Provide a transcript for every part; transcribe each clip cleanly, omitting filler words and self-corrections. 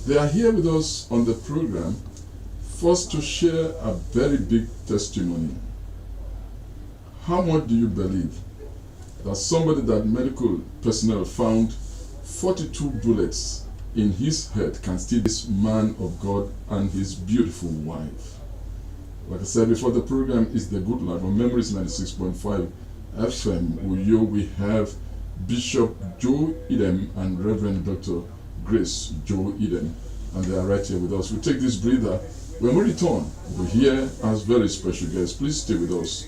They are here with us on the program, first to share a very big testimony. How much do you believe that somebody that medical personnel found 42 bullets in his head can still be this man of God and his beautiful wife? Like I said before, the program is the Good Life on Memories 96.5 FM. We have Bishop Joe Eden and Reverend Dr. Grace Joe Eden, and they are right here with us. We take this breather. When we return, we'll hear as very special guests. Please stay with us.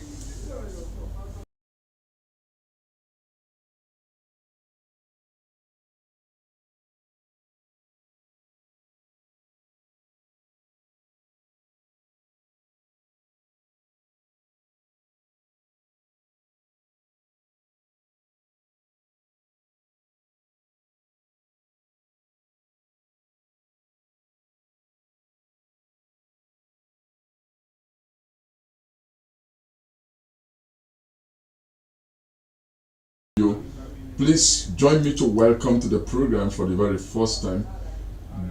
Please join me to welcome to the program for the very first time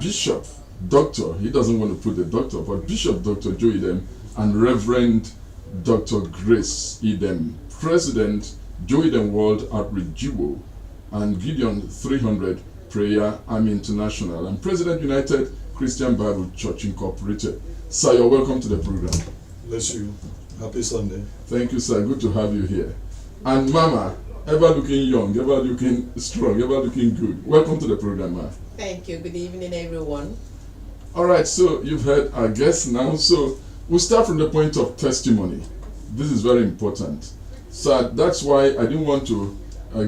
Bishop Dr. He doesn't want to put the doctor, but Bishop Dr. Joe Eden and Reverend Dr. Grace Eden, President Joe Eden World Outreach Jibo and Gideon 300 Prayer Army International and President United Christian Bible Church Incorporated. Sir, you're welcome to the program. Bless you. Happy Sunday. Thank you, sir. Good to have you here. And Mama, ever looking young, ever looking strong, ever looking good. Welcome to the program, ma. Thank you. Good evening, everyone. All right, so you've heard our guests now. So we'll start from the point of testimony. This is very important. So that's why I didn't want to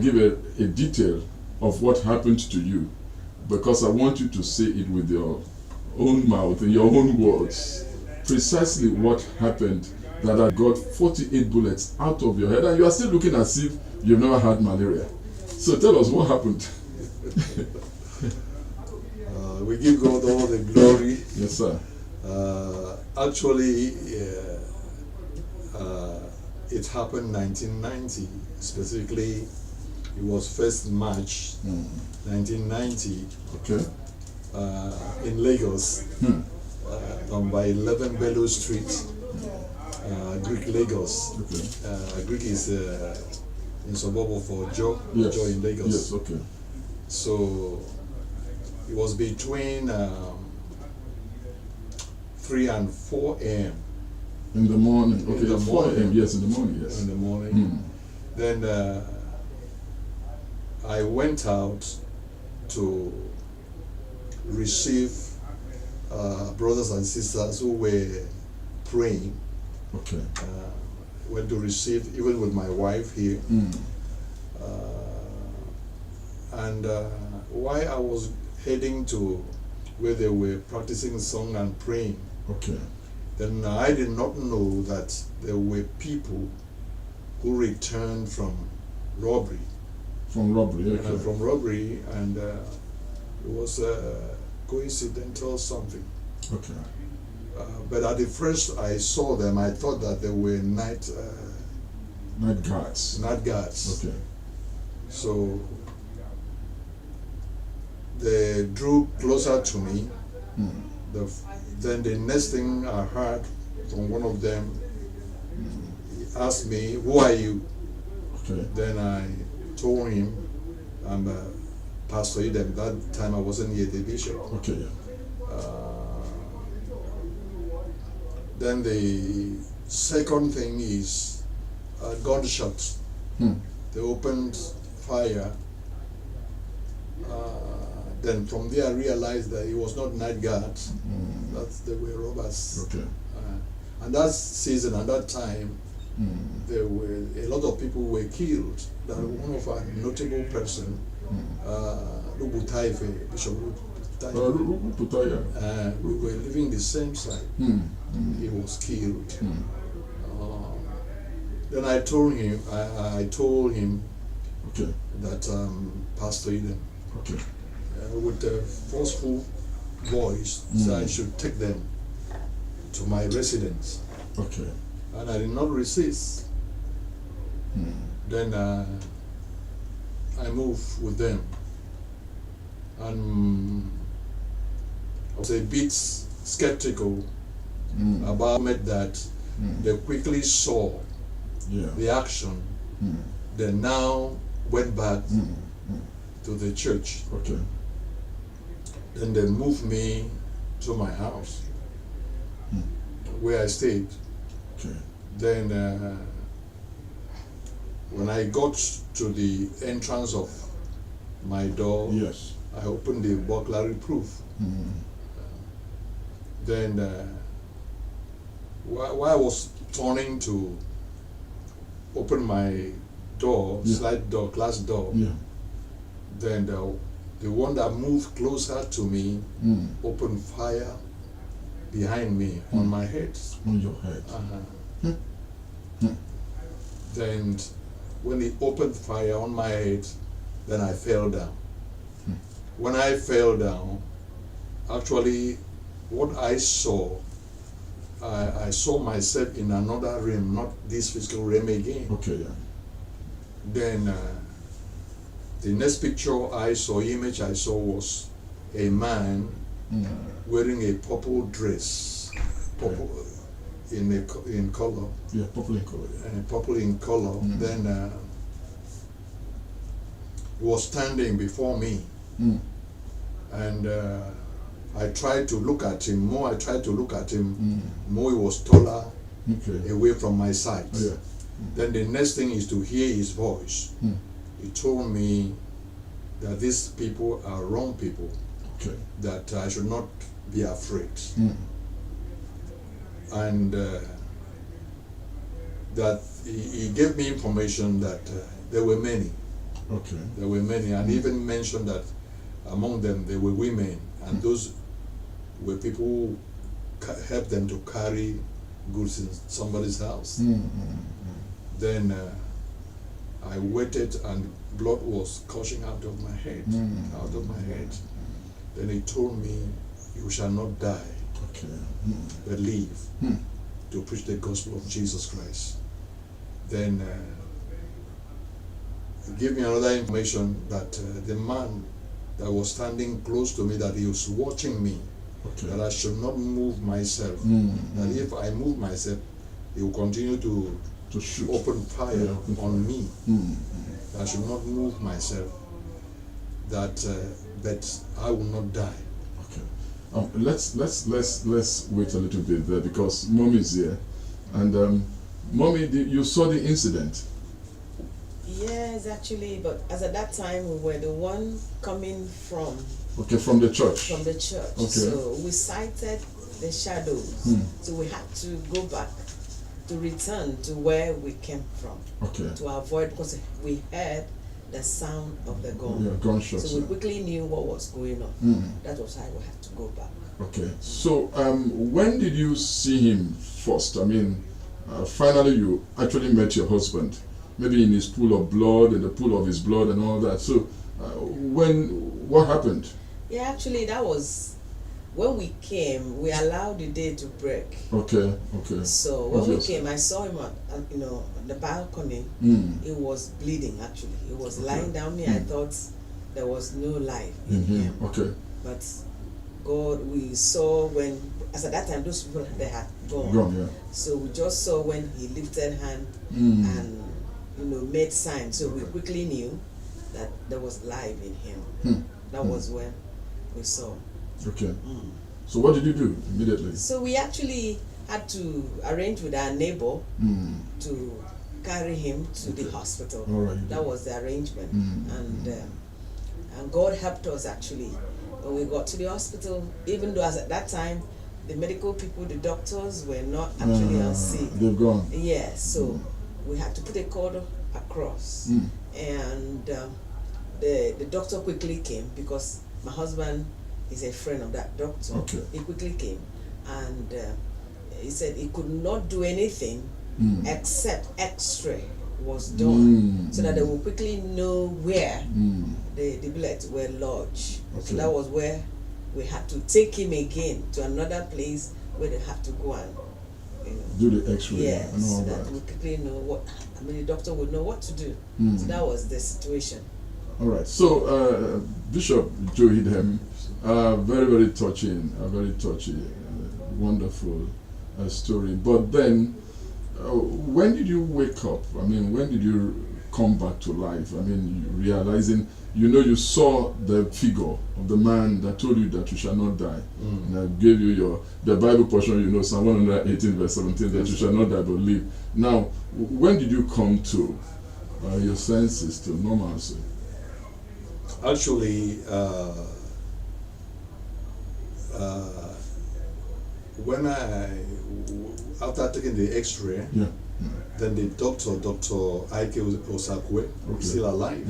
give a detail of what happened to you, because I want you to say it with your own mouth, in your own words, precisely what happened that I got 48 bullets out of your head, and you are still looking as if you've never had malaria. So tell us what happened. We give God all the glory. Yes, sir. Actually, it happened 1990. Specifically, it was 1st March 1990. Okay. In Lagos, by 11 Bellow Street, Greek, Lagos. Okay. Greek is in suburb of Ojo, Yes. Ojo in Lagos. Yes, okay. So it was between 3 and 4 a.m. In the morning. Okay, In the 4 morning. a.m. Yes, in the morning, yes. in the morning. Then I went out to receive brothers and sisters who were praying. Okay. Went to receive, even with my wife here. And while I was heading to where they were practicing song and praying, Okay. then I did not know that there were people who returned from robbery. From robbery, okay. And it was coincidental something. Okay. But at the first I saw them, I thought that they were night guards. guards. Okay. So they drew closer to me. Then the next thing I heard from one of them, he asked me, "Who are you?" Okay. Then I told him, "I'm Pastor Eden." That time I wasn't yet a bishop. Okay, yeah. Then the second thing is gunshots. They opened fire. Then from there I realized that it was not night guards, that they were robbers. Okay. And that season, at that time, there were a lot of people were killed. That one of our notable person, Lubutaife, Bishop Lubutaife, we were living the same side. He was killed. Then I told him, Okay. that Pastor Eden, Okay. with a forceful voice, said I should take them to my residence. Okay. And I did not resist. Then I moved with them. And was a bit skeptical about it that they quickly saw the action, then now went back to the church. Okay. Then they moved me to my house where I stayed. Okay. Then when I got to the entrance of my door, Yes. I opened the burglary proof. Then while I was turning to open my door, slide door, glass door, then the one that moved closer to me opened fire behind me on my head. On your head. Then when he opened fire on my head, then I fell down. When I fell down, actually what I saw, I saw myself in another realm, not this physical realm again. Okay, yeah. Then the next picture I saw, image I saw, was a man wearing a purple dress, purple in color. Yeah, purple in color. Yeah. Purple in color. Then he was standing before me, and I tried to look at him. More I tried to look at him, more he was taller, away from my sight. Oh, yeah. Then the next thing is to hear his voice. He told me that these people are wrong people, that I should not be afraid. And that he gave me information that there were many. There were many, and even mentioned that among them there were women, and those were people who helped them to carry goods in somebody's house. Then I waited, and blood was gushing out of my head, Then he told me, "You shall not die, but live to preach the gospel of Jesus Christ." Then he gave me another information that the man that was standing close to me, that he was watching me, that I should not move myself, that if I move myself, he will continue to shoot. Open fire on me. I should not move myself, that but I will not die. Let's wait a little bit there, because Mommy is here, and Mommy, you saw the incident. Yes, actually, but as at that time we were the one coming from. From the church. From the church. So we sighted the shadows. So we had to go back to return to where we came from. To avoid, because we heard the sound of the gun. Yeah, gunshots. So we quickly knew what was going on. That was why we had to go back. So when did you see him first? I mean, finally you actually met your husband, maybe in his pool of blood, in the pool of his blood and all that. So what happened? Yeah, actually that was when we came. We allowed the day to break. So when we came, I saw him on the balcony. He was bleeding. Actually, he was lying down there. I thought there was no life in him. But God, we saw when, as at that time, those people, they had gone. So we just saw when he lifted hand and made signs. So we quickly knew that there was life in him. That was when we saw. So what did you do immediately? So we actually had to arrange with our neighbor to carry him to the hospital. That was the arrangement. And God helped us actually. When we got to the hospital, even though as at that time the medical people, the doctors were not actually on scene. They've gone. Yes, so we had to put a cord across. And the doctor quickly came, because my husband is a friend of that doctor. He quickly came, and he said he could not do anything except X-ray was done, so that they will quickly know where the bullets were lodged. So that was where we had to take him again to another place where they have to go and do the X-ray. Yes, and all so that we quickly know what. I mean, the doctor would know what to do. So that was the situation. All right. So Bishop Joe Hidhem, Very, very touching, wonderful story. But then, when did you wake up? I mean, when did you come back to life? I mean, realizing, you saw the figure of the man that told you that you shall not die. And I gave you the Bible portion, Psalm 118 verse 17, that you shall not die but live. Now, when did you come to your senses, to normalcy? Actually, when after taking the X-ray, then the Dr. Ike Osakwe, is still alive.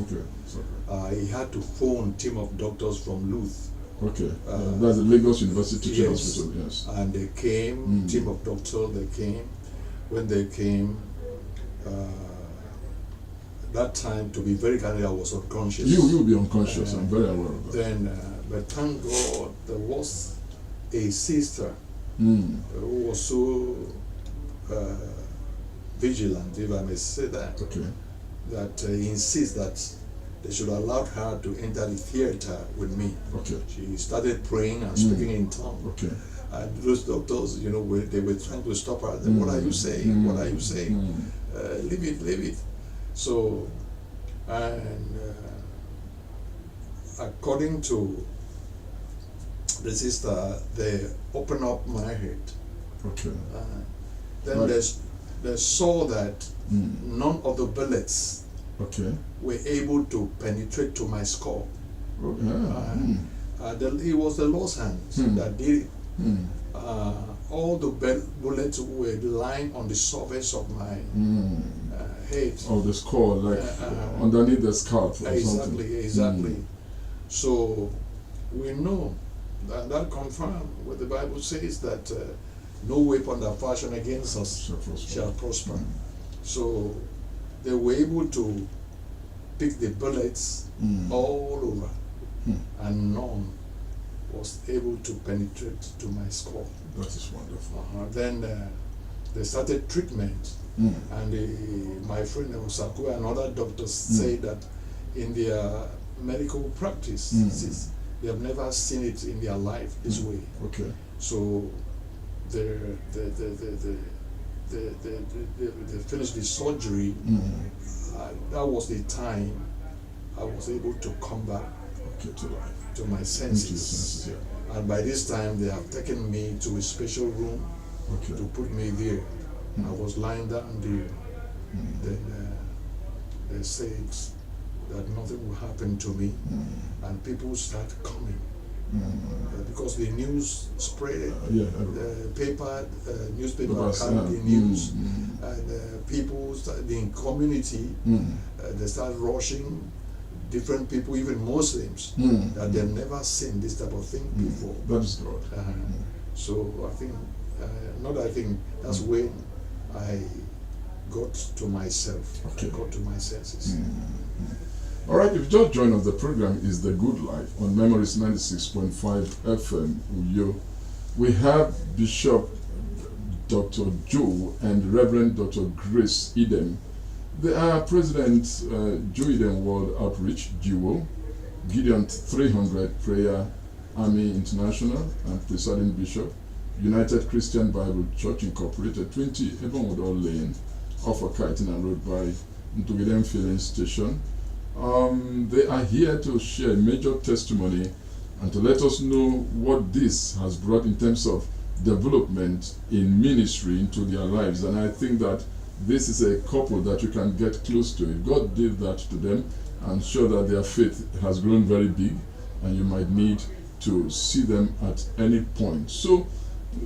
He had to phone team of doctors from Luth. That's the Lagos University Teaching Hospital. Yes. And they came, team of doctors. They came. When they came, that time, to be very candid, I was unconscious. You will be unconscious. I'm very aware of that. Then, but thank God, there was a sister who was so vigilant, if I may say that, that insists that they should allow her to enter the theater with me. She started praying and speaking in tongues. And those doctors, they were trying to stop her. What are you saying? What are you saying? Leave it. So, and according to the sister, they opened up my head. Then they saw that none of the bullets were able to penetrate to my skull. It was the Lord's hand that did it. All the bullets were lying on the surface of my head. Of the skull, like underneath the scalp or something. Exactly. So we know that confirmed what the Bible says, that no weapon that fashion against us shall prosper. So they were able to pick the bullets all over, and none was able to penetrate to my skull. That is wonderful. Then they started treatment, and my friend Osaku and other doctors say that in their medical practice, they have never seen it in their life this way. So they finished the surgery. That was the time I was able to come back to life, to my senses. And by this time, they have taken me to a special room to put me there. I was lying down there. Then they said that nothing will happen to me, and people start coming. Because the news spread, the paper, newspaper carried the news, and people, the community, they start rushing. Different people, even Muslims, that they've never seen this type of thing before. That is God. So I think, that's when I got to myself. I got to my senses. All right, if you just joined us, the program is The Good Life on Memories 96.5 FM, Uyo. We have Bishop Dr. Joe and Reverend Dr. Grace Eden. They are President Joe Eden World Outreach, GWO, Gideon 300 Prayer Army International, and Presiding Bishop, United Christian Bible Church Incorporated, 20 Ebonwood Lane, off of Kaitina Road by Ntugidem Filling Station. They are here to share a major testimony and to let us know what this has brought in terms of development in ministry into their lives. And I think that this is a couple that you can get close to. If God did that to them, I'm sure that their faith has grown very big, and you might need to see them at any point. So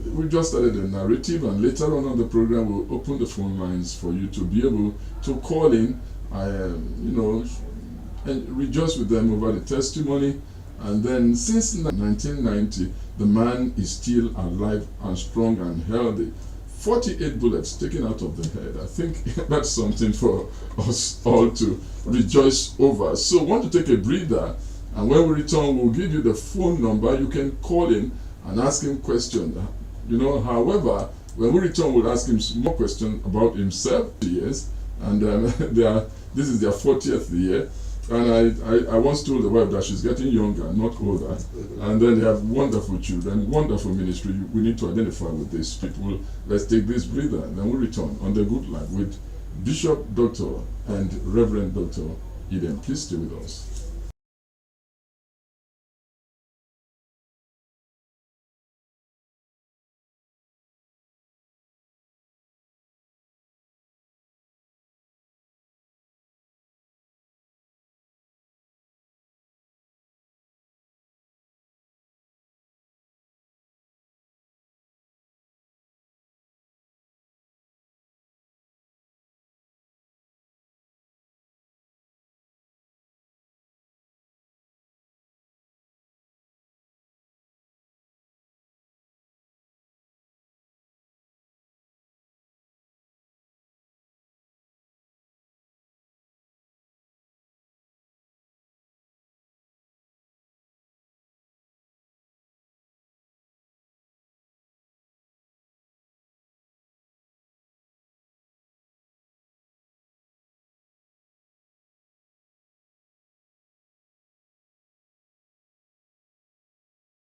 we just started a narrative, and later on the program we'll open the phone lines for you to be able to call in, and rejoice with them over the testimony. And then since 1990, the man is still alive and strong and healthy. 48 bullets taken out of the head. I think that's something for us all to rejoice over. So I want to take a breather, and when we return, we'll give you the phone number. You can call in and ask him questions. However, when we return, we'll ask him more questions about himself. Yes, and this is their 40th year. And I once told the wife that she's getting younger, not older. And then they have wonderful children, wonderful ministry. We need to identify with these people. Let's take this breather, and then we'll return on the Good Life with Bishop, Doctor, and Reverend Dr. Eden. Please stay with us.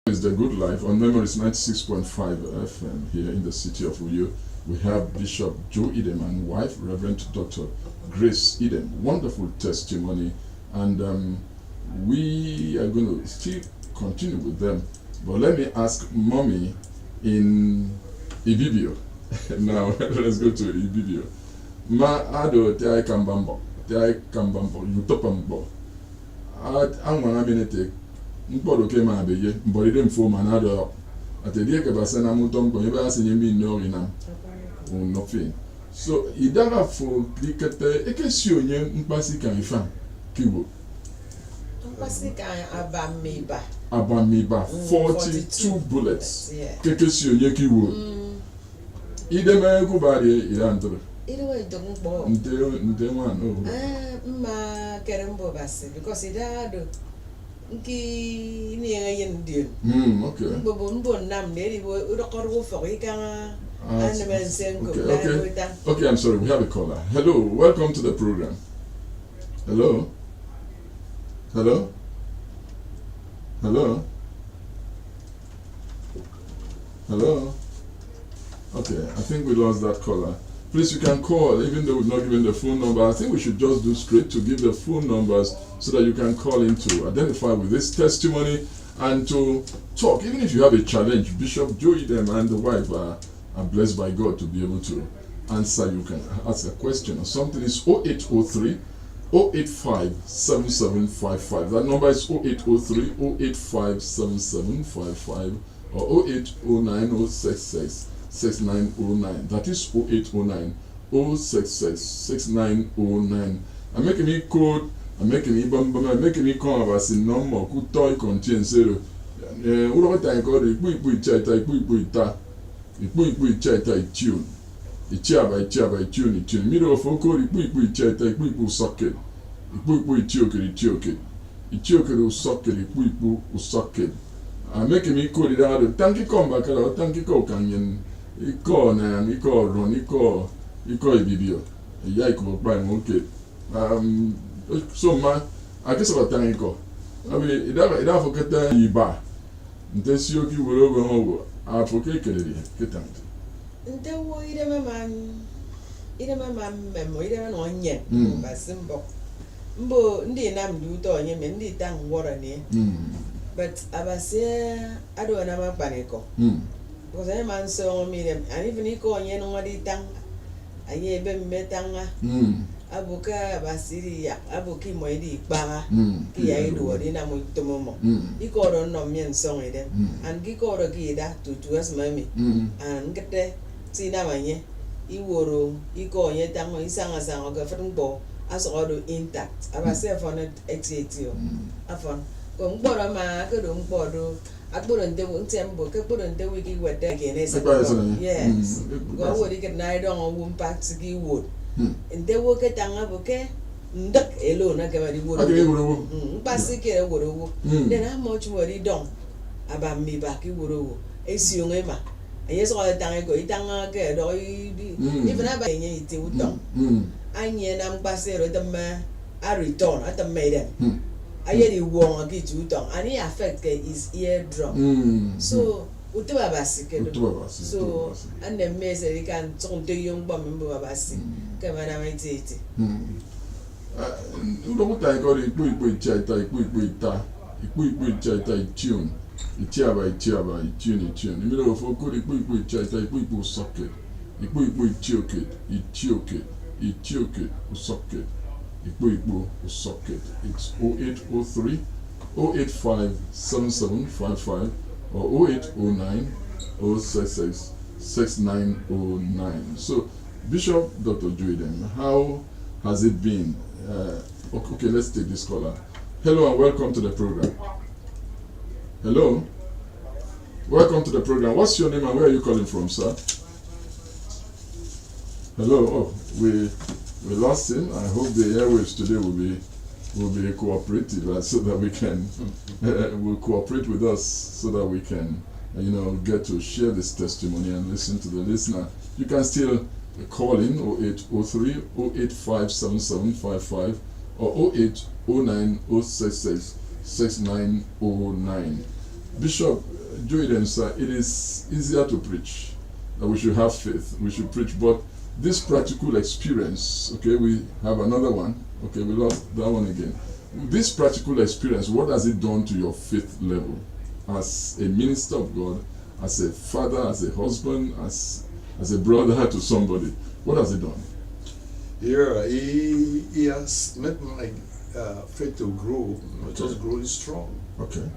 Is the Good Life on Memories 96.5 FM here in the city of Uyo. We have Bishop Joe Eden and wife Reverend Dr. Grace Eden. Wonderful testimony, and we are going to still continue with them. But let me ask Mommy in Ibibio. Now let's go to Ibibio. Ma ado te ai kambambo yutopambo. Anwa minute mkpọrọ ke ma abeye mboride mfo manado atedie ke basana mutom ko yeba asenye mi no ina unofin so idara fo plikete ekesi onye mpasi kan ifa kiwo mpasi kan abamiba 42 bullets kekesi onye kiwo ideme ku bari irantro irewe dogbo nte wan o mma kerembo basi because idado nki ni yen dien okay mbo nam ne bo record for ikanga okay, I'm sorry, we have a caller. Hello, welcome to the program. Hello. Okay, I think we lost that caller. Please, you can call, even though we're not giving the phone number. I think we should just do straight to give the phone numbers so that you can call in to identify with this testimony and to talk. Even if you have a challenge, Bishop Joe Eden and the wife are blessed by God to be able to answer. You can ask a question or something. It's 0803 085 7755. That number is 0803 085 7755 or 0809 066 6909. That is 0809 066 6909. I'm making me code, I'm making me come about sin number, could toy contain zero. What I got a quick chatter, quick chatter, tune. The chair by tune, it tune. Middle of Oko, quick chatter, quick socket. Quick choke, it choke, socket, quick socket. I'm making me code it out of tanky come back out, tanky co canyon. Iko na iko run iko ibibio ya iko by okay so ma akese batang iko abi ida forget iba ntesi oki woro go ho afoke kelele ketant ndewo ide mama memo ide na onye basimbo mbo ndi nam du to onye me ndi tang wora ni but abase ado na mapaniko because I man so me them and even he call you no di tang aye be metanga abuka basiria abuki mo di ba ki ya ido di na mo tomomo iko ro no me so them and gi ko ro gi da to as mami and gete tina manye iworo iko onye tang isanga sanga ga fumbo as all intact abase for not exit afon ko mgboro ma ko do mgboro agboro ndewo ntembo ke gboro ndewo gi wede again is yes go wori ke na don wo impact gi wo ndewo ke tanga boke ndak elo na ke bari wo mpasi ke woro wo then how much wori don aba mi ba ki woro wo esi onwe ma eye so tanga go itanga ke do even aba enye iti udon anye na mpasi ro dem I return at the maiden. I hear the one get to tongue, and it affect his eardrum. So, so, and the maid said he can talk to young woman Babasi. Come on, I take what I got a quick chaita, tune. Itiaba, tune. In the middle of a good chaita, quick socket. A quick choke, socket. Socket. It's 0803 085 7755 or 0809 066 6909. So, Bishop Dr. Joyden, how has it been? Okay, let's take this caller. Hello and welcome to the program. Hello. Welcome to the program. What's your name and where are you calling from, sir? Hello. Oh, we lost him. I hope the airwaves today will be cooperative, so that we can will cooperate with us, so that we can get to share this testimony and listen to the listener. You can still call in 0803 085 7755 or 0809 066 6909. Bishop Joyden, sir, it is easier to preach that we should have faith, we should preach, but this practical experience, okay, we have another one, okay, we lost that one again. This practical experience, what has it done to your faith level as a minister of God, as a father, as a husband, as a brother to somebody? What has it done? Yeah, he has made my faith to grow, just growing strong. Okay.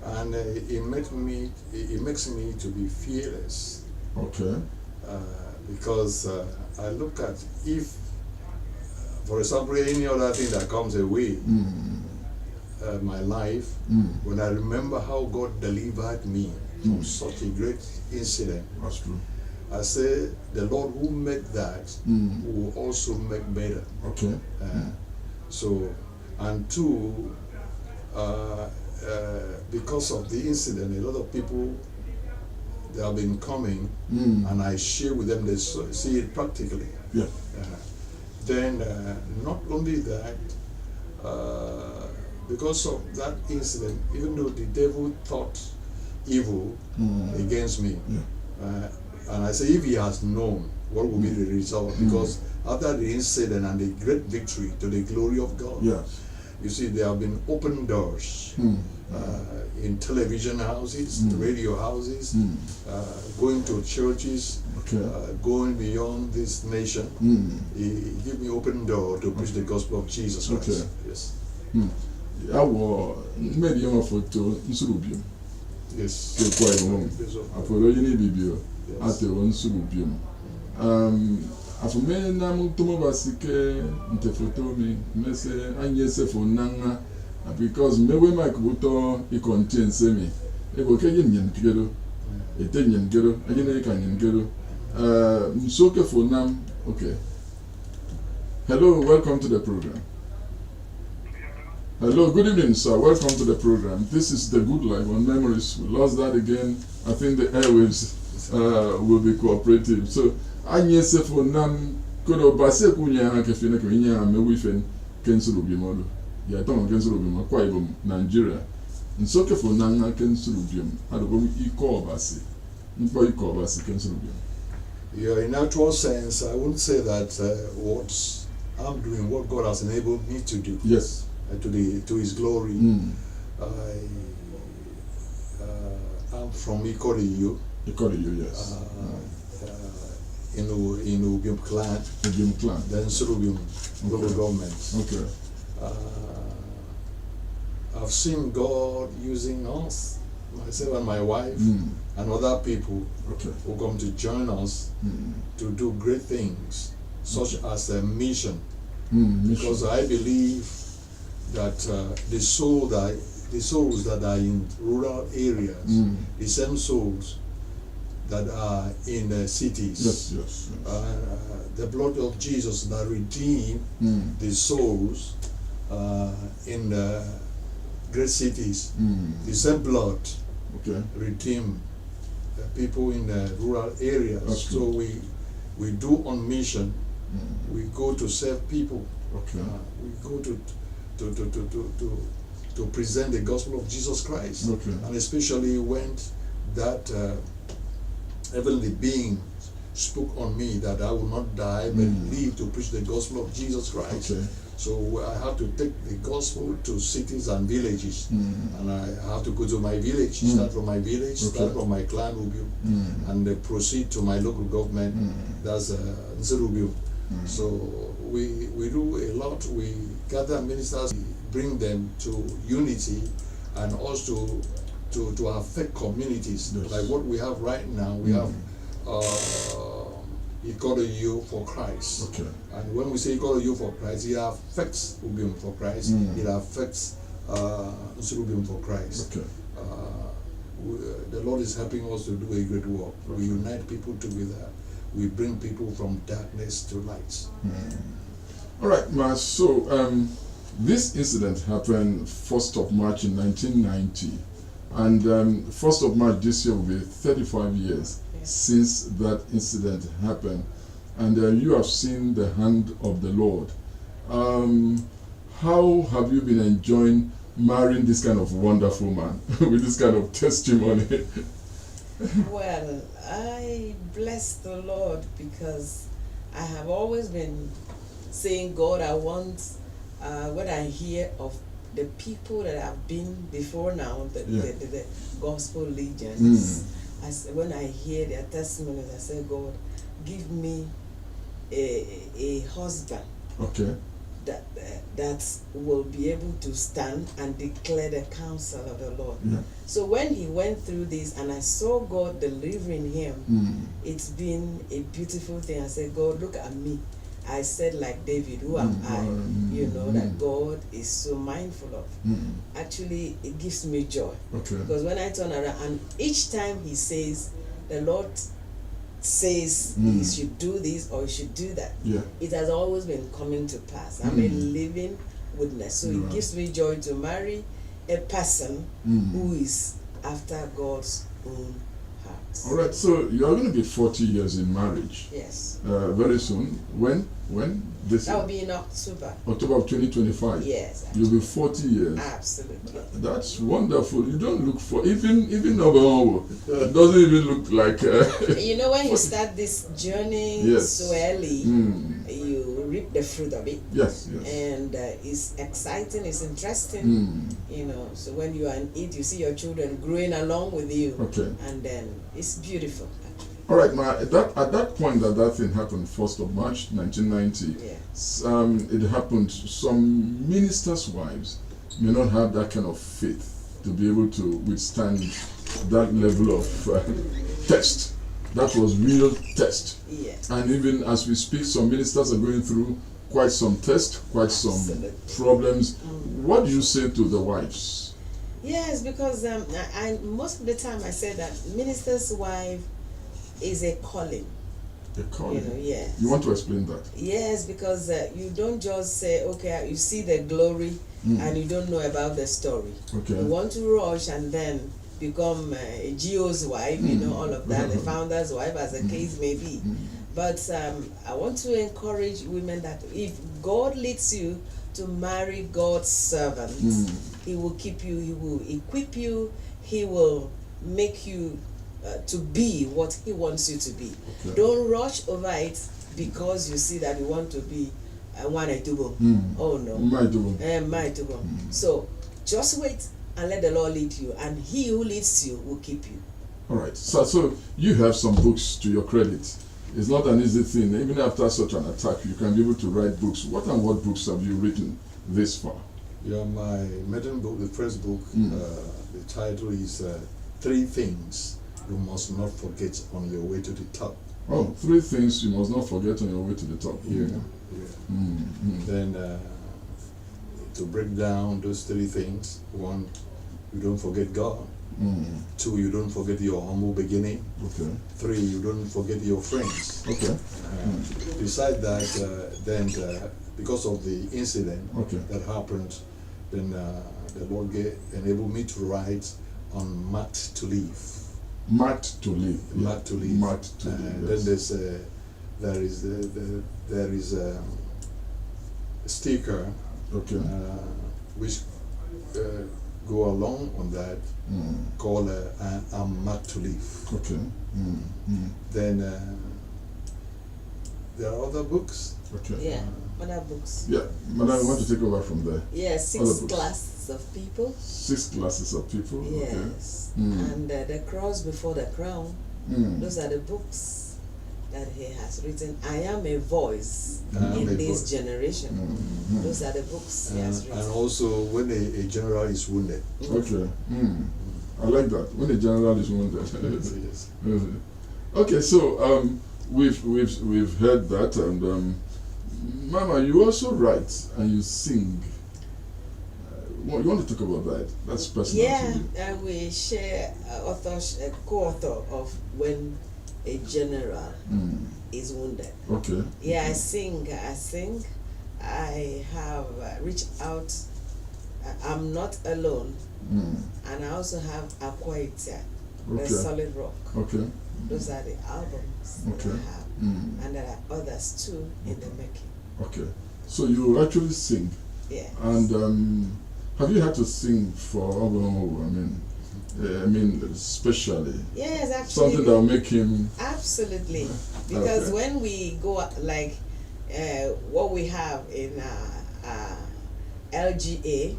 And it makes me to be fearless. Okay. Because I look at, if, for example, any other thing that comes away, my life, when I remember how God delivered me from such a great incident, that's true. I say, the Lord who made that will also make better. Okay. So, and two, because of the incident, a lot of people, they have been coming, and I share with them, they see it practically. Yeah. Then, not only that, because of that incident, even though the devil thought evil against me, and I say, if he has known, what will be the result? Because after the incident and the great victory to the glory of God, yes, you see, there have been open doors in television houses, radio houses, going to churches, going beyond this nation. He gave me open door to preach the gospel of Jesus Christ. Okay. Yes. I was made young photo Nsurubium. Yes. At the one Surubium. After me, Namu Tomobasike, Ntefotomi, Messe, Anyese for Nanga, because Mewe Makuto, he contains semi. A Bokadian Gero, a Tenyan Gero, a Yankan Gero. Msoke for Nam, okay. Hello, welcome to the program. Hello, good evening, sir. Welcome to the program. This is the Goodlife On Memories. We lost that again. I think the airwaves will be cooperative. So, Anyese for Nam, Kodo Base Kunya Kefina Kunya, Mewifen, Kensurubium. Yaton Kensurubium, Kwaibum, Nigeria. And Soke for Nanga Kensurubium. I don't know equal Basi. Equal Basi Kensurubium. Yeah, in actual sense, I wouldn't say that what I'm doing, what God has enabled me to do. Yes. To His glory. I'm from Enquiry. Yes. In Ubium clan. Then Surubium local government. Okay. I've seen God using us, myself and my wife, and other people who come to join us to do great things, such as a mission. Because I believe that the souls that are in rural areas, the same souls that are in the cities, the blood of Jesus that redeem the souls in the great cities, the same blood redeem the people in the rural areas. So we do on mission. We go to serve people. Okay. We go to present the gospel of Jesus Christ. Okay. And especially when that heavenly being spoke on me that I will not die but live to preach the gospel of Jesus Christ. Okay. So I have to take the gospel to cities and villages, and I have to go to my village, start from my village, start from my clan Rubio, and proceed to my local government, that's Nzerubio. So we do a lot. We gather ministers, bring them to unity, and also to affect communities. Yes. Like what we have right now, we have AKPABIO for Christ. Okay. And when we say AKPABIO for Christ, it affects Ubium for Christ. It affects Nsurubium for Christ. Okay. The Lord is helping us to do a great work. Okay. We unite people together. We bring people from darkness to light. All right, Ma. So this incident happened 1st of March in 1990, and 1st of March this year will be 35 years since that incident happened, and you have seen the hand of the Lord. How have you been enjoying marrying this kind of wonderful man with this kind of testimony? Well, I bless the Lord because I have always been saying, God, I want, when I hear of the people that have been before now, the gospel legions, when I hear their testimonies, I say, God, give me a husband that will be able to stand and declare the counsel of the Lord. So when he went through this and I saw God delivering him, it's been a beautiful thing. I said, God, look at me. I said, like David, who am I? You know, that God is so mindful of. Actually, it gives me joy. Because when I turn around, and each time he says, the Lord says you should do this or you should do that, it has always been coming to pass. I'm a living witness. So it gives me joy to marry a person who is after God's own heart. All right, so you are going to be 40 years in marriage. Yes. Very soon. When? This That year? will be in October. October of 2025. Yes. You'll be 40 years. Absolutely. That's wonderful. You don't look for even November. It doesn't even look like. You know, when you start this journey so early, you reap the fruit of it. Yes. And it's exciting. It's interesting. You know, so when you are in it, you see your children growing along with you. And then it's beautiful. All right, Ma. At that point that thing happened, 1st of March, 1990. It happened. Some ministers' wives may not have that kind of faith to be able to withstand that level of test. That was real test. And even as we speak, some ministers are going through quite some tests, quite some problems. What do you say to the wives? Yes, because I most of the time I say that minister's wife is a calling. A calling. You know, yes. You want to explain that? Yes, because you don't just say, okay, you see the glory and you don't know about the story. You want to rush and then become a GO's wife, you know, all of that, the founder's wife, as the case may be. But I want to encourage women that if God leads you to marry God's servant, He will keep you, He will equip you, He will make you to be what He wants you to be. Don't rush over it because you see that you want to be one itubo. Oh no. My So just wait and let the Lord lead you, and He who leads you will keep you. All right. So you have some books to your credit. It's not an easy thing. Even after such an attack, you can be able to write books. What books have you written this far? My maiden book, the first book, the title is 3 Things You Must Not Forget on Your Way to the Top. Oh, 3 things you must not forget on your way to the top. Then to break down those 3 things: 1, you don't forget God. 2, you don't forget your humble beginning. 3, you don't forget your friends. Besides that, then because of the incident that happened, then the Lord enabled me to write on Marked to Live. Marked to Live. Marked to Live. Marked to Live. Then there is the sticker, which go along on that, called I'm Mad to Live. Okay. Then there are other books. Okay. Yeah, other books. Yeah, Madam, I want to take over from there. Yeah, 6 classes of people. 6 classes of people. Yes. Okay. And the cross before the crown. Those are the books that he has written. I am a voice in this generation. Those are the books he has written. And also when a general is wounded. Okay. I like that. When a general is wounded. Yes. Okay, so we've heard that, and Mama, you also write and you sing. You want to talk about that? That's personal. Yeah, we share co-author of When a General is Wounded. Okay. Yeah, I sing. I have reached out. I'm not alone. And I also have AKPABIO, The Solid Rock. Okay. Those are the albums that I have. And there are others too in the making. Okay. So you actually sing. Yeah. And have you had to sing for Obomo? I mean, especially. Yes, actually. Something that will make him. Absolutely. Because when we go like what we have in LGA,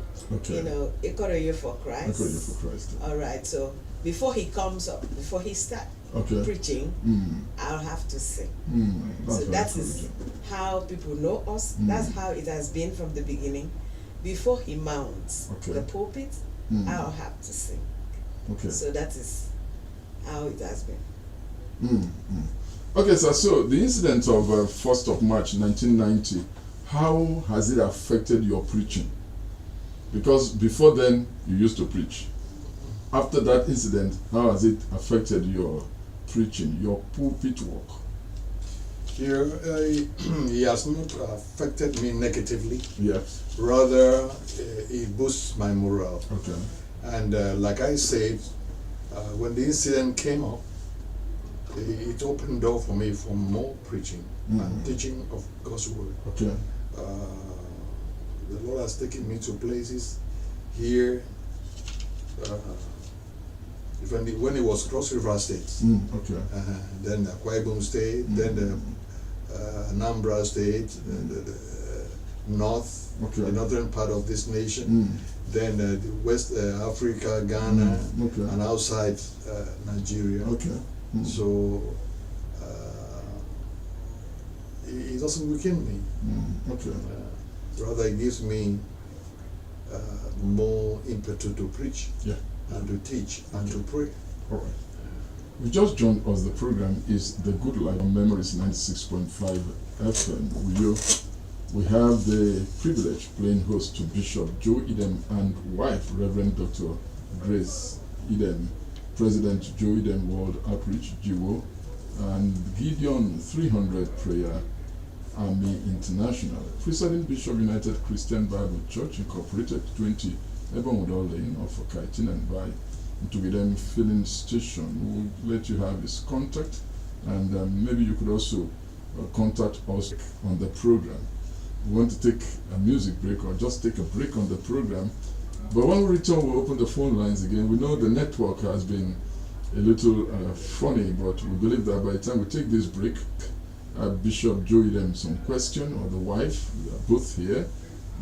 Enquiry for Christ. Enquiry for Christ. All right. So before he comes up, before he starts preaching, I'll have to sing. So that is how people know us. That's how it has been from the beginning. Before he mounts the pulpit, I'll have to sing. Okay. So that is how it has been. Okay, sir. So the incident of 1st of March 1990, how has it affected your preaching? Because before then you used to preach. After that incident, how has it affected your preaching, your pulpit work? He has not affected me negatively. Yes. Rather, it boosts my morale. Okay. And like I said, when the incident came up, it opened door for me for more preaching and teaching of God's word. Okay. The Lord has taken me to places here. When it was Cross River State, then AKPABIO State, then the Anambra State, the north, the northern part of this nation, then the West Africa, Ghana, and outside Nigeria. So it doesn't weaken me. Rather, it gives me more impetus to preach, and to teach, and to pray. All right. We just joined us. The program is the Goodlife on Memories 96.5 FM. We have the privilege playing host to Bishop Joe Idem and wife Reverend Dr. Grace Idem, President Joe Idem World Outreach (GWO), and Gideon 300 Prayer Army International, Presiding Bishop United Christian Bible Church Incorporated, 20 Ebonwood Lane off of Kaitin, and by Ntugidem Filling Station. We'll let you have his contact, and maybe you could also contact us on the program. We want to take a music break or just take a break on the program, but when we return we'll open the phone lines again. We know the network has been a little funny, but we believe that by the time we take this break, Bishop Joe Idem some question, or the wife, both here.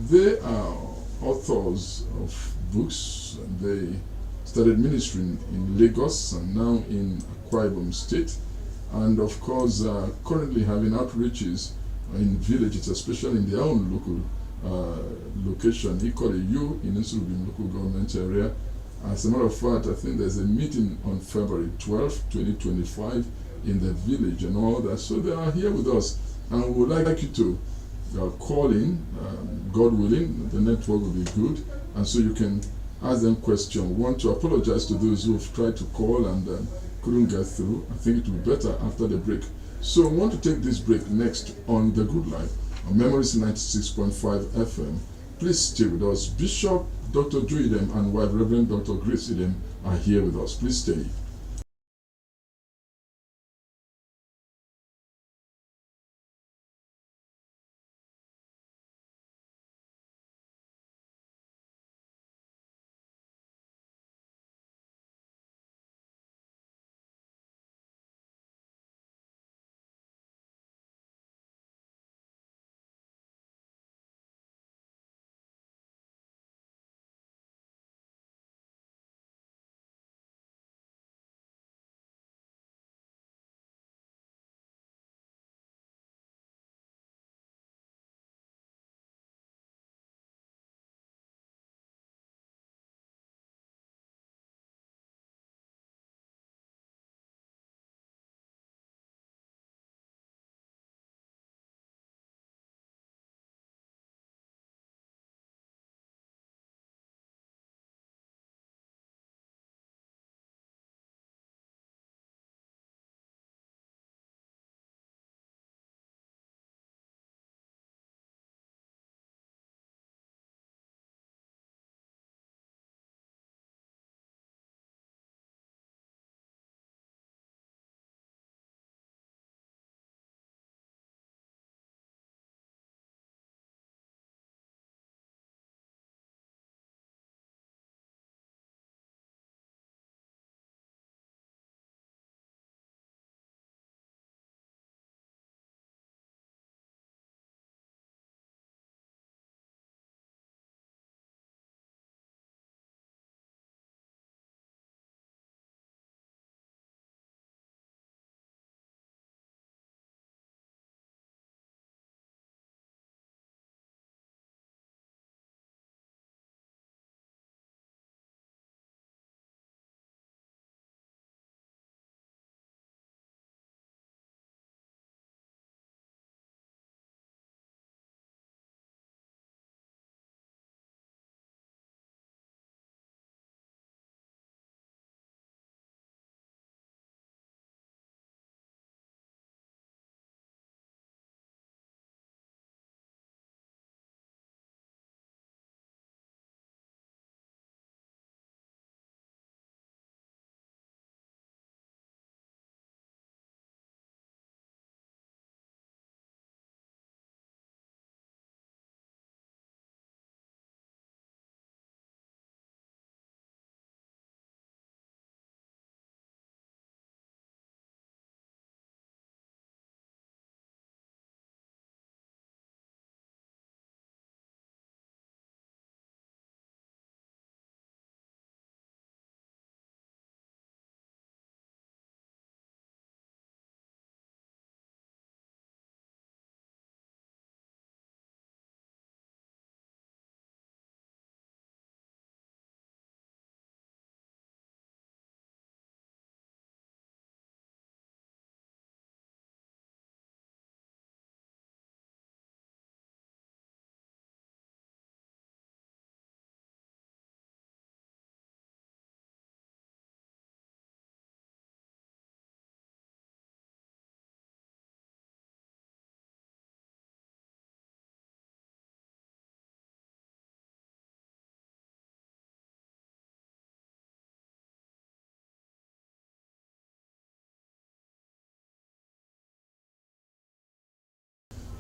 They are authors of books, and they started ministering in Lagos and now in AKPABIO State, and of course currently having outreaches in villages, especially in their own local location, equally you in Newsroom local government area. As a matter of fact, I think there's a meeting on February 12, 2025 in the village and all that. So they are here with us, and we would like you to call in, God willing. The network will be good, and so you can ask them questions. We want to apologize to those who have tried to call and couldn't get through. I think it will be better after the break. So we want to take this break next on The Good Life on Memories 96.5 FM. Please stay with us. Bishop Dr. Joe Idem and wife Reverend Dr. Grace Idem are here with us. Please stay.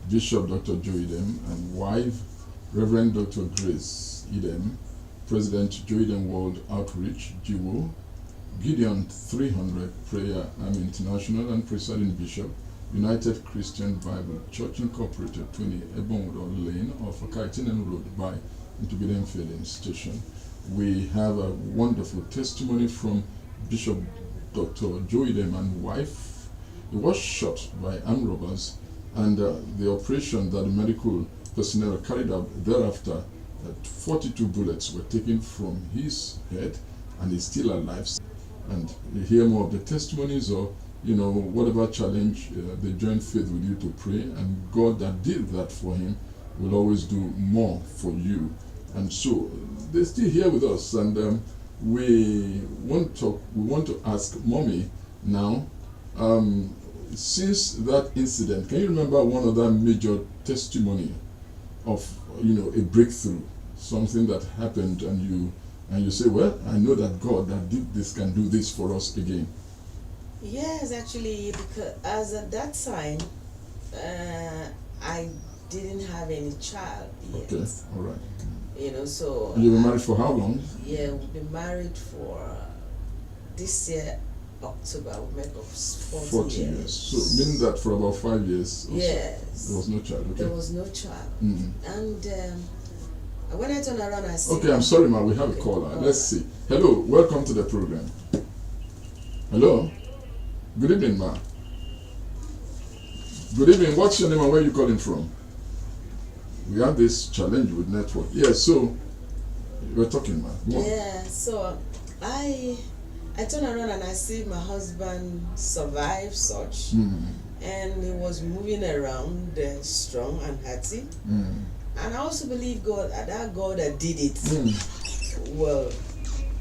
Bishop Dr. Joe Idem, and wife, Reverend Dr. Grace Idem, President Joe Idem World Outreach, GWO, Gideon 300 Prayer Army International, and Presiding Bishop, United Christian Bible Church Incorporated, 20 Ebonwood Lane off Akaitinen Road by Intubidem Filling Station. We have a wonderful testimony from Bishop Dr. Joe Idem and wife. He was shot by armed robbers, and the operation that the medical personnel carried out thereafter, 42 bullets were taken from his head, and he's still alive. And you hear more of the testimonies, or whatever challenge they join faith with you to pray, and God that did that for him will always do more for you. And so they're still here with us, and we want to ask Mommy now. Since that incident, can you remember one other major testimony of a breakthrough, something that happened, and you say, well, I know that God that did this can do this for us again? Yes, actually, because as at that time, I didn't have any child yet. Okay, all right. So you've been married for how long? Yeah, we've been married for this year, October, we make up 40 years. So meaning that for about 5 years. Yes. There was no child. Okay. There was no child. And when I turn around, I see. Okay, I'm sorry, ma. We have a caller. Let's see. Hello, welcome to the program. Hello. Good evening, ma. Good evening. What's your name and where are you calling from? We have this challenge with network. Yes, so we're talking, ma. Yeah, so I turn around and I see my husband survive such, and he was moving around strong and healthy. And I also believe that God that did it will,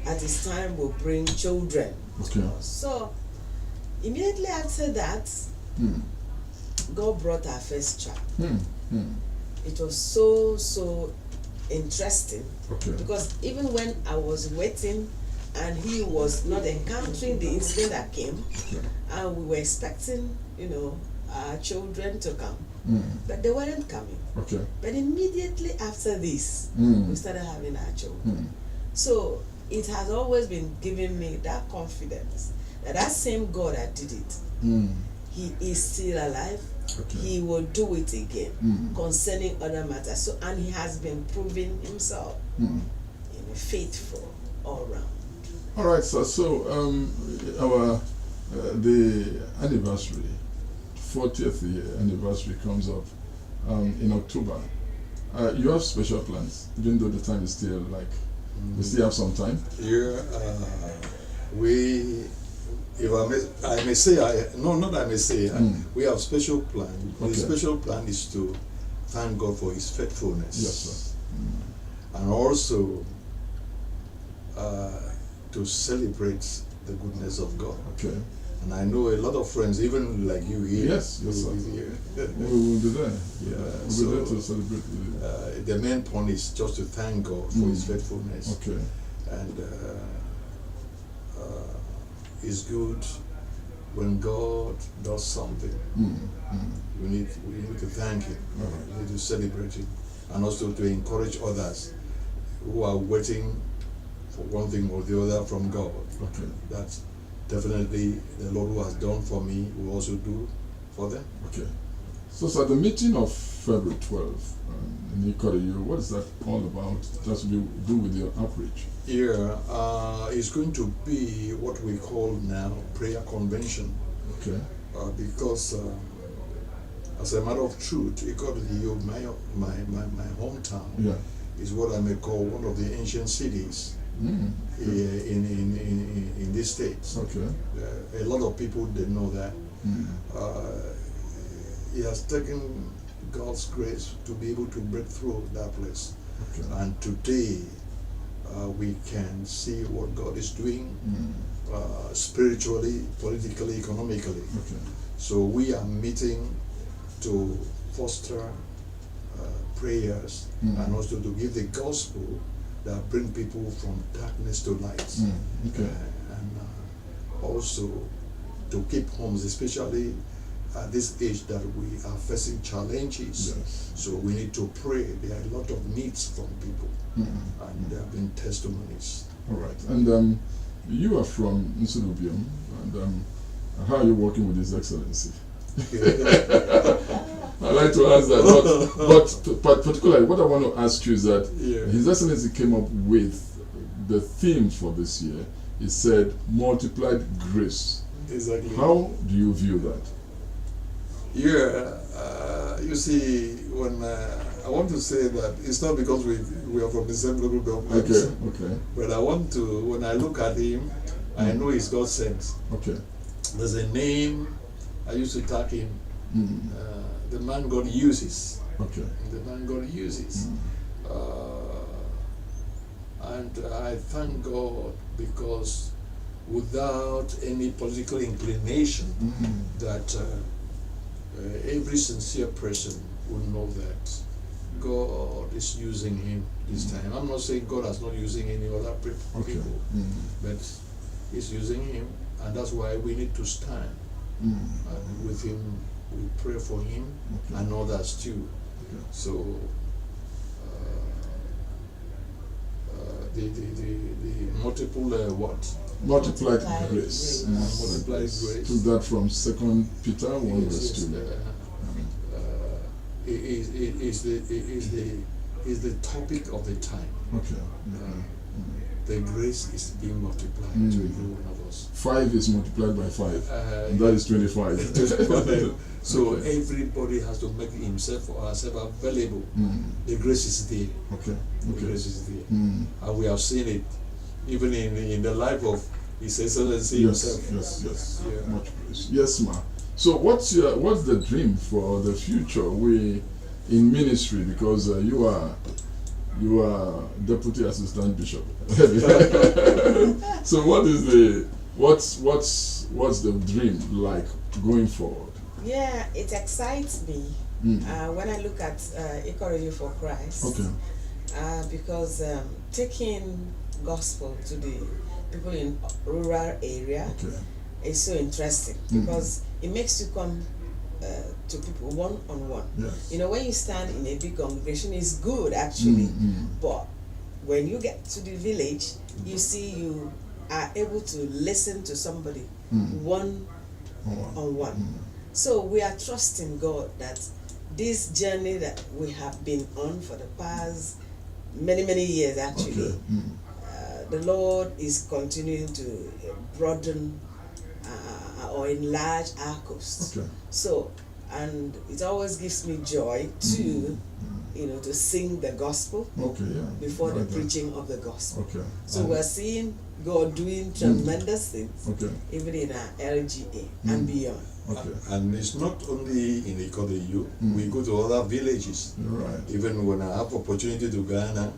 at his time, will bring children. Okay. So immediately after that, God brought our first child. It was so interesting, because even when I was waiting and he was not encountering the incident that came, and we were expecting, our children to come, but they weren't coming. But immediately after this, we started having our children. So it has always been giving me that confidence that that same God that did it, he is still alive. He will do it again concerning other matters. So, and he has been proving himself faithful all around. All right, so our the anniversary, 40th year anniversary comes up in October. You have special plans, even though the time is still we still have some time. Yeah, we have special plan. The special plan is to thank God for his faithfulness. Yes, sir. And also to celebrate the goodness of God. Okay. And I know a lot of friends, even like you here. Yes, sir. We will be there. Yeah, we'll be there to celebrate with it. The main point is just to thank God for his faithfulness. Okay. And it's good when God does something. We need to thank him. We need to celebrate him, and also to encourage others who are waiting for one thing or the other from God. That's definitely the Lord who has done for me will also do for them. Okay. So at the meeting of February 12th in Enquiry, what is that all about? That's to do with your outreach. Here, it's going to be what we call now prayer convention. Okay. Because as a matter of truth, Enquiry, my hometown is what I may call one of the ancient cities in these states. Okay. A lot of people didn't know that. It has taken God's grace to be able to break through that place. And today we can see what God is doing spiritually, politically, economically. So we are meeting to foster prayers and also to give the gospel that bring people from darkness to light. And also to keep homes, especially at this age that we are facing challenges. Yes. So we need to pray. There are a lot of needs from people, and there have been testimonies. All right. And you are from Newsroom, and how are you working with His Excellency? I like to ask that, but particularly what I want to ask you is that His Excellency came up with the theme for this year. He said, multiplied grace. Exactly. How do you view that? You see, when I want to say that it's not because we are from the same local government. Okay. But I want to, when I look at him, I know he's God sent. Okay. There's a name I used to tag him. The man God uses. Okay. The man God uses. And I thank God because without any political inclination, that every sincere person will know that God is using him this time. I'm not saying God is not using any other people, but He's using him, and that's why we need to stand with him. We pray for him and others too. So the multiple what? Multiplied grace. Multiplied grace. Took that from 2 Peter 1 verse 2. Is the topic of the time. Okay. The grace is being multiplied to every one of us. 5 is multiplied by 5. And that is 25. So everybody has to make himself or herself available. The grace is there. The grace is there. And we have seen it even in the life of His Excellency himself. Yes. Much grace. Yes, ma. So what's the dream for the future? We in ministry, because you are Deputy Assistant Bishop. So what's the dream like going forward? Yeah, it excites me when I look at Enquiry for Christ. Because taking gospel to the people in rural area is so interesting, because it makes you come to people one-on-one. You know, when you stand in a big congregation, it's good actually, but when you get to the village, you see you are able to listen to somebody one-on-one. So we are trusting God that this journey that we have been on for the past many years actually, the Lord is continuing to broaden or enlarge our coast. So, and it always gives me joy to to sing the gospel before the preaching of the gospel. So we're seeing God doing tremendous things even in our LGA and beyond. And it's not only in AKPABIO, we go to other villages. Even when I have opportunity to Ghana,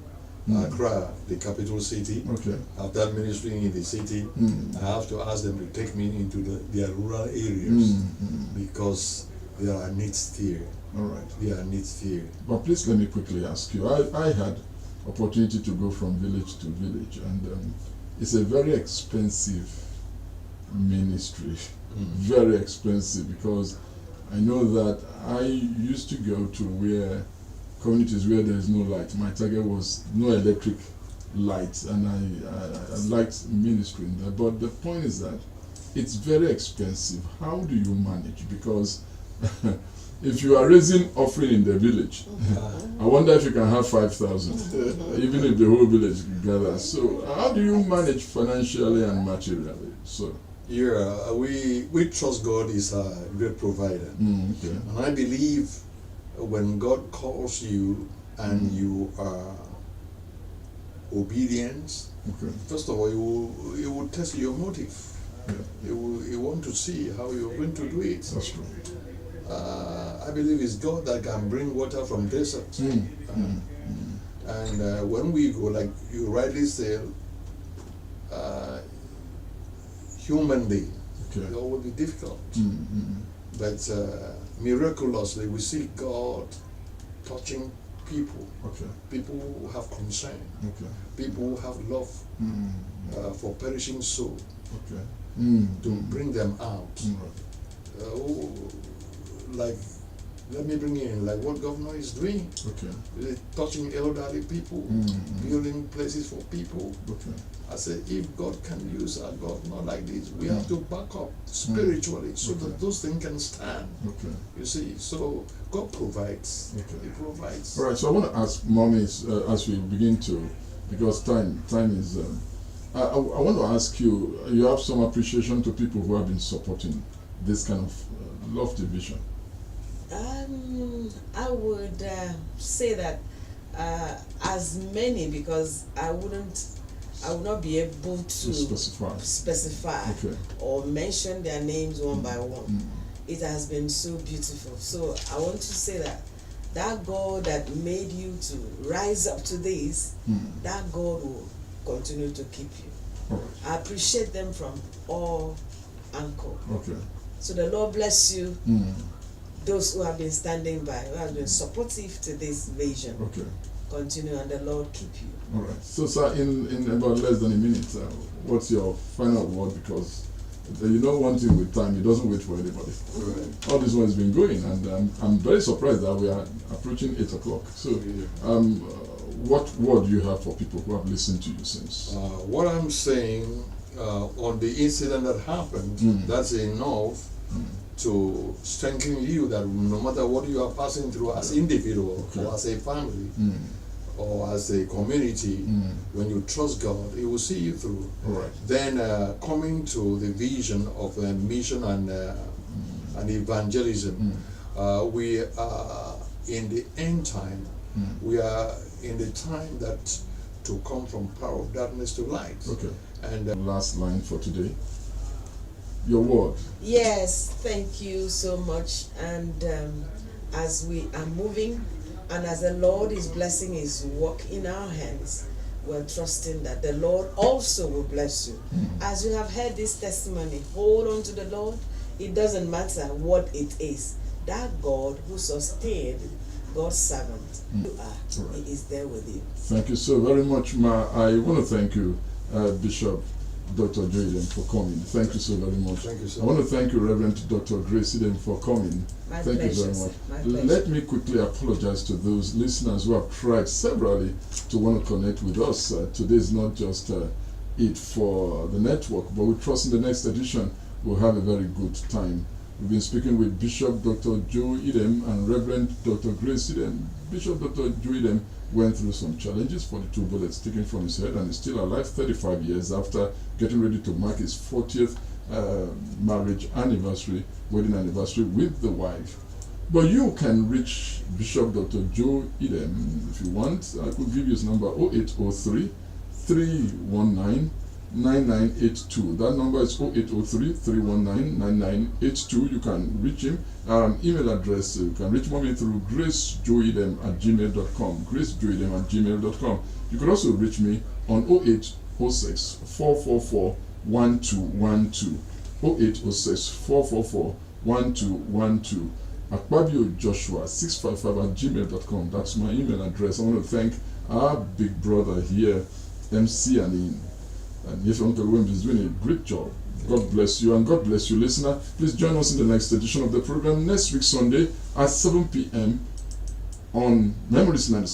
Accra, the capital city, after ministering in the city, I have to ask them to take me into their rural areas because there are needs there. There are needs there. But please let me quickly ask you. I had opportunity to go from village to village, and it's a very expensive ministry. Very expensive, because I know that I used to go to communities where there is no light. My target was no electric lights, and I liked ministering there. But the point is that it's very expensive. How do you manage? Because if you are raising offering in the village, I wonder if you can have 5,000, even if the whole village gathers. So how do you manage financially and materially? So we trust God is a great provider. And I believe when God calls you and you are obedient, first of all, He will test your motive. He will want to see how you're going to do it. That's true. I believe it's God that can bring water from desert. And when we go, like you rightly said, humanly, it will be difficult. But miraculously, we see God touching people. People who have concern. People who have love for perishing soul. To bring them out. like, let me bring in like what governor is doing. Okay. Touching elderly people, building places for people. Okay. I said, if God can use a governor like this, we have to back up spiritually so that those things can stand. Okay. You see, so God provides. Okay. He provides. All right. So I want to ask mommies as we begin to, because time is. I want to ask you. You have some appreciation to people who have been supporting this kind of lofty vision. I would say that as many, because I would not be able to specify okay. or mention their names one by one. It has been so beautiful. So I want to say that God that made you to rise up to this, that God will continue to keep you. Right. I appreciate them from all angles. Okay. So the Lord bless you. Those who have been standing by, who have been supportive to this vision. Okay. Continue, and the Lord keep you. All right. So, sir, in about less than a minute, what's your final word? Because you know one thing with time, it doesn't wait for anybody. Right. All this one has been going, and I'm very surprised that we are approaching 8 o'clock. So, what word do you have for people who have listened to you since? What I'm saying on the incident that happened, that's enough to strengthen you that no matter what you are passing through as individual or as a family or as a community, when you trust God, He will see you through. Right. Then coming to the vision of mission and evangelism, we are in the end time. We are in the time that to come from power of darkness to light. Okay. And last line for today. Your word. Yes, thank you so much. And as we are moving, and as the Lord is blessing His work in our hands, we're trusting that the Lord also will bless you. As you have heard this testimony, hold on to the Lord. It doesn't matter what it is. That God who sustained God's servant, you are. Right. He is there with you. Thank you so very much, Ma. I want to thank you, Bishop Dr. Joyden, for coming. Thank you so very much. Thank you so I want to thank you, Reverend Dr. Grace Idem, for coming. My thank pleasure, you very much. my pleasure. Let me quickly apologize to those listeners who have tried severally to want to connect with us. Today is not just it for the network, but we trust in the next edition we'll have a very good time. We've been speaking with Bishop Dr. Joe Idem and Reverend Dr. Grace Idem. Bishop Dr. Joe Idem went through some challenges, 42 bullets taken from his head, and is still alive 35 years after getting ready to mark his 40th marriage anniversary, wedding anniversary with the wife. But you can reach Bishop Dr. Joe Idem if you want. I could give you his number 0803 319 9982. That number is 0803 319 9982. You can reach him. Email address, you can reach mommy through gracejoidem@gmail.com. gracejoidem@gmail.com. You can also reach me on 0806 444 1212. 0806 444 1212. AKPABIO Joshua 655@gmail.com. That's my email address. I want to thank our big brother here, MC and yes, Uncle Williams is doing a great job. God bless you, and God bless you, listener. Please join us in the next edition of the program next week, Sunday at 7 p.m. on Memories 96.